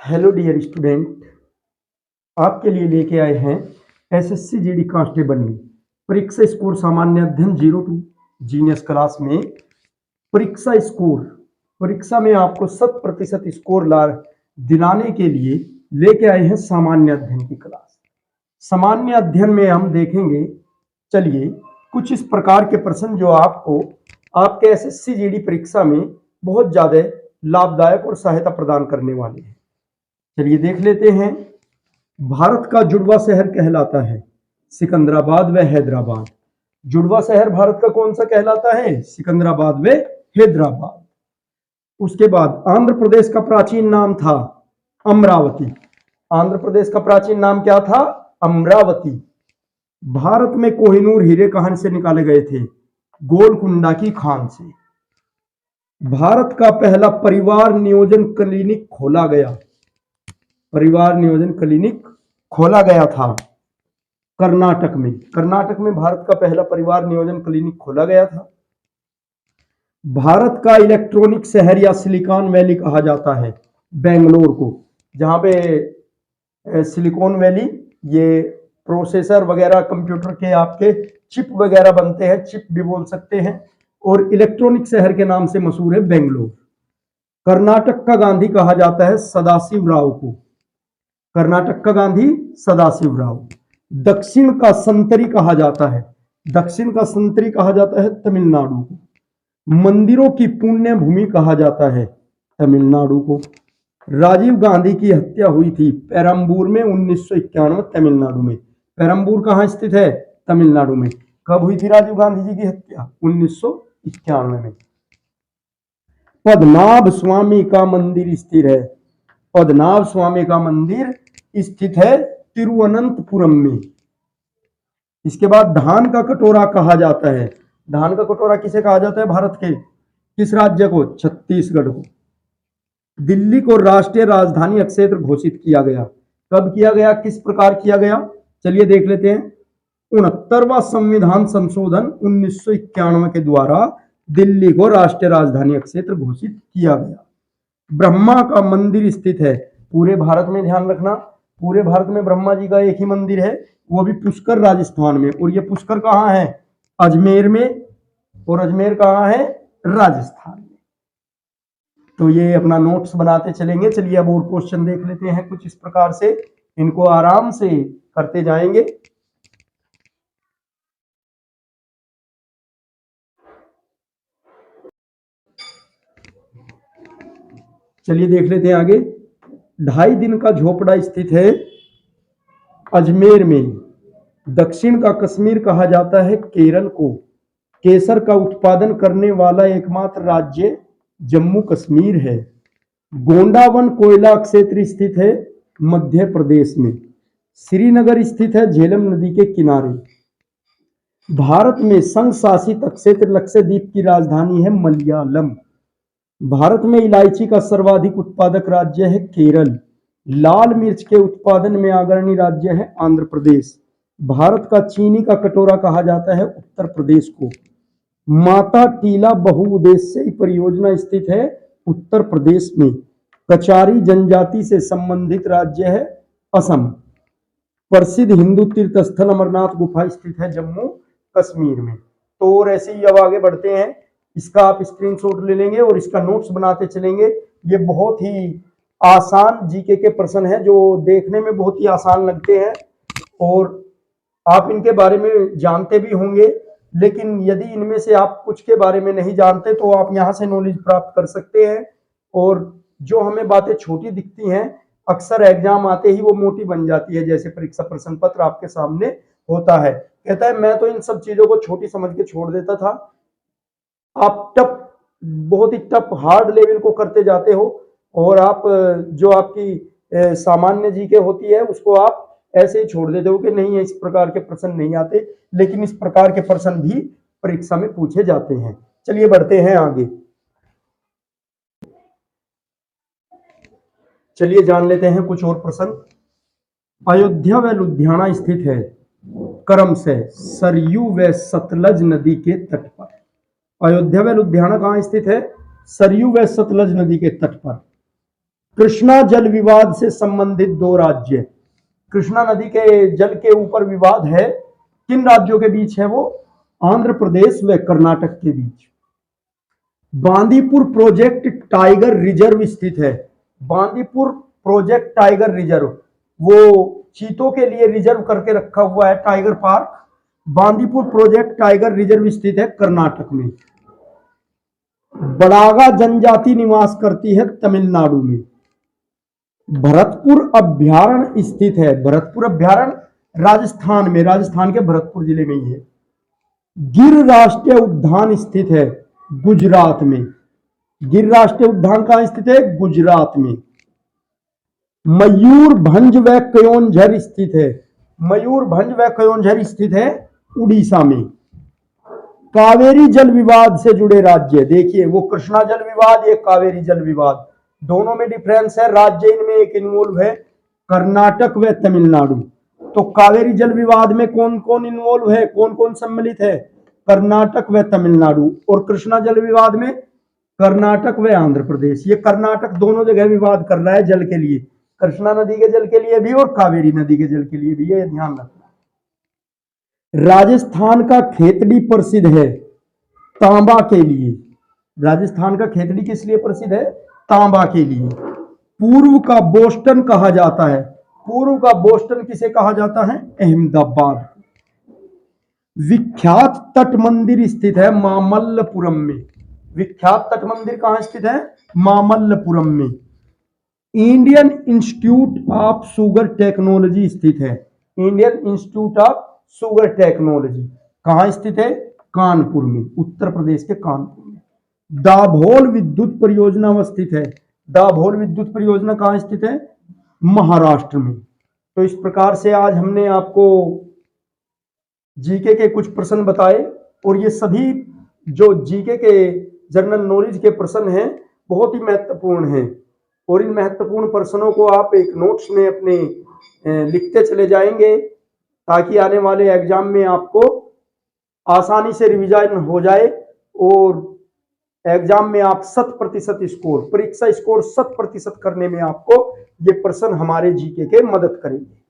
Hello dear student, आपके लिए लेके आए हैं एसएससी जीडी कांस्टेबल में परीक्षा स्कोर सामान्य अध्ययन 02 जीनियस क्लास में परीक्षा स्कोर। परीक्षा में आपको 100% स्कोर दिलाने के लिए लेके आए हैं सामान्य अध्ययन की क्लास। सामान्य अध्ययन में हम देखेंगे, चलिए, कुछ इस प्रकार के प्रश्न जो आपको आपके एसएससी जीडी परीक्षा में बहुत ज्यादा लाभदायक और सहायता प्रदान करने वाले हैं। चलिए देख लेते हैं। भारत का जुड़वा शहर कहलाता है सिकंदराबाद व हैदराबाद। जुड़वा शहर भारत का कौन सा कहलाता है? सिकंदराबाद व हैदराबाद। उसके बाद आंध्र प्रदेश का प्राचीन नाम था अमरावती। आंध्र प्रदेश का प्राचीन नाम क्या था? अमरावती। भारत में कोहिनूर हीरे कहां से निकाले गए थे? गोलकुंडा की खान से। भारत का पहला परिवार नियोजन क्लिनिक खोला गया। परिवार नियोजन क्लिनिक खोला गया था कर्नाटक में। कर्नाटक में भारत का पहला परिवार नियोजन क्लिनिक खोला गया था। भारत का इलेक्ट्रॉनिक शहर या सिलिकॉन वैली कहा जाता है बेंगलोर को, जहां पे सिलिकॉन वैली ये प्रोसेसर वगैरह कंप्यूटर के आपके चिप वगैरह बनते हैं, चिप भी बोल सकते हैं, और इलेक्ट्रॉनिक शहर के नाम से मशहूर है बेंगलोर। कर्नाटक का गांधी कहा जाता है सदाशिव राव को। कर्नाटक का गांधी सदाशिव राव। दक्षिण का संतरी कहा जाता है, दक्षिण का संतरी कहा जाता है तमिलनाडु को। मंदिरों की पुण्य भूमि कहा जाता है तमिलनाडु को। राजीव गांधी की हत्या हुई थी पेरम्बूर में 1991, तमिलनाडु में। पेरम्बूर कहाँ स्थित है? तमिलनाडु में। कब हुई थी राजीव गांधी जी की हत्या? 1991 में। पद्मनाभ स्वामी का मंदिर स्थित है, पद्मनाभ स्वामी का मंदिर स्थित है तिरुवनंतपुरम में। इसके बाद धान का कटोरा कहा जाता है। धान का कटोरा किसे कहा जाता है? भारत के किस राज्य को? छत्तीसगढ़ को। दिल्ली को राष्ट्रीय राजधानी क्षेत्र घोषित किया गया। कब किया गया? किस प्रकार किया गया? चलिए देख लेते हैं। 69वां संविधान संशोधन 1991 के द्वारा दिल्ली को राष्ट्रीय राजधानी क्षेत्र घोषित किया गया। ब्रह्मा का मंदिर स्थित है पूरे भारत में, ध्यान रखना, पूरे भारत में ब्रह्मा जी का एक ही मंदिर है, वो भी पुष्कर राजस्थान में। और ये पुष्कर कहाँ है? अजमेर में। और अजमेर कहाँ है? राजस्थान में। तो ये अपना नोट्स बनाते चलेंगे। चलिए अब और क्वेश्चन देख लेते हैं कुछ इस प्रकार से, इनको आराम से करते जाएंगे। चलिए देख लेते हैं आगे। 2.5 दिन का झोपड़ा स्थित है अजमेर में। दक्षिण का कश्मीर कहा जाता है केरल को। केसर का उत्पादन करने वाला एकमात्र राज्य जम्मू कश्मीर है। गोंडावन कोयला क्षेत्र स्थित है मध्य प्रदेश में। श्रीनगर स्थित है झेलम नदी के किनारे। भारत में संघ शासित क्षेत्र लक्षद्वीप की राजधानी है मलयालम। भारत में इलायची का सर्वाधिक उत्पादक राज्य है केरल। लाल मिर्च के उत्पादन में अग्रणी राज्य है आंध्र प्रदेश। भारत का चीनी का कटोरा कहा जाता है उत्तर प्रदेश को। माता टीला बहुउद्देश्यीय परियोजना स्थित है उत्तर प्रदेश में। कचारी जनजाति से संबंधित राज्य है असम। प्रसिद्ध हिंदू तीर्थ स्थल अमरनाथ गुफा स्थित है जम्मू कश्मीर में। तो और ऐसे ही अब आगे बढ़ते हैं। इसका आप स्क्रीनशॉट ले लेंगे और इसका नोट्स बनाते चलेंगे। ये बहुत ही आसान जीके के प्रश्न है जो देखने में बहुत ही आसान लगते हैं और आप इनके बारे में जानते भी होंगे, लेकिन यदि इनमें से आप कुछ के बारे में नहीं जानते तो आप यहाँ से नॉलेज प्राप्त कर सकते हैं। और जो हमें बातें छोटी दिखती हैं, अक्सर एग्जाम आते ही वो मोटी बन जाती है। जैसे परीक्षा प्रश्न पत्र आपके सामने होता है, कहता है मैं तो इन सब चीजों को छोटी समझ के छोड़ देता था, आप टफ, बहुत ही टफ हार्ड लेवल को करते जाते हो और आप जो आपकी सामान्य जीके होती है उसको आप ऐसे ही छोड़ देते हो कि नहीं इस प्रकार के प्रश्न नहीं आते, लेकिन इस प्रकार के प्रश्न भी परीक्षा में पूछे जाते हैं। चलिए बढ़ते हैं आगे। चलिए जान लेते हैं कुछ और प्रश्न। अयोध्या व लुधियाना स्थित है क्रमशः सरयू व सतलज नदी के तट पर। अयोध्या व लुधियाना कहाँ स्थित है? सरयू व सतलज नदी के तट पर। कृष्णा जल विवाद से संबंधित दो राज्य। कृष्णा नदी के जल के ऊपर विवाद है, किन राज्यों के बीच है वो? आंध्र प्रदेश व कर्नाटक के बीच। बांदीपुर प्रोजेक्ट टाइगर रिजर्व स्थित है। बांदीपुर प्रोजेक्ट टाइगर रिजर्व, वो चीतों के लिए रिजर्व करके रखा हुआ है tiger park. Bandipur project tiger reserve स्थित है कर्नाटक में। बड़ागा जनजाति निवास करती है तमिलनाडु में। भरतपुर अभ्यारण्य स्थित है। भरतपुर अभ्यारण्य राजस्थान में, राजस्थान के भरतपुर जिले में ही है। गिर राष्ट्रीय उद्यान स्थित है गुजरात में। गिर राष्ट्रीय उद्यान कहां स्थित है? गुजरात में। मयूरभंज व कयोंझर स्थित है। मयूरभंज व कयोंझर स्थित है उड़ीसा में। कावेरी जल विवाद से जुड़े राज्य, देखिए वो कृष्णा जल विवाद, ये कावेरी जल विवाद, दोनों में डिफरेंस है। राज्य इनमें एक इन्वॉल्व है, कर्नाटक व तमिलनाडु। तो कावेरी जल विवाद में कौन कौन इन्वॉल्व है, कौन कौन सम्मिलित है? कर्नाटक व तमिलनाडु। और कृष्णा जल विवाद में कर्नाटक व आंध्र प्रदेश। ये कर्नाटक दोनों जगह विवाद कर रहा है जल के लिए, कृष्णा नदी के जल के लिए भी और कावेरी नदी के जल के लिए भी, ये ध्यान रखना। राजस्थान का खेतड़ी प्रसिद्ध है तांबा के लिए। राजस्थान का खेतड़ी किस लिए प्रसिद्ध है? तांबा के लिए। पूर्व का बोस्टन कहा जाता है। पूर्व का बोस्टन किसे कहा जाता है? अहमदाबाद। विख्यात तट मंदिर स्थित है मामल्लपुरम में। विख्यात तट मंदिर कहां स्थित है? मामल्लपुरम में। Indian institute of sugar technology स्थित है। Indian institute of sugar technology कहां स्थित है? कानपुर में, उत्तर प्रदेश के कानपुर में। दाभोल विद्युत परियोजना स्थित है। दाभोल विद्युत परियोजना कहां स्थित है? महाराष्ट्र में। तो इस प्रकार से आज हमने आपको जीके के कुछ प्रश्न बताए, और ये सभी जो जीके के जनरल नॉलेज के प्रश्न हैं बहुत ही महत्वपूर्ण हैं, और इन महत्वपूर्ण प्रश्नों को आप एक नोट्स में अपने लिखते चले जाएंगे, ताकि आने वाले एग्जाम में आपको आसानी से रिवीजन हो जाए, और एग्जाम में आप 100% स्कोर, परीक्षा स्कोर 100% करने में आपको ये प्रश्न हमारे जीके के मदद करेंगे।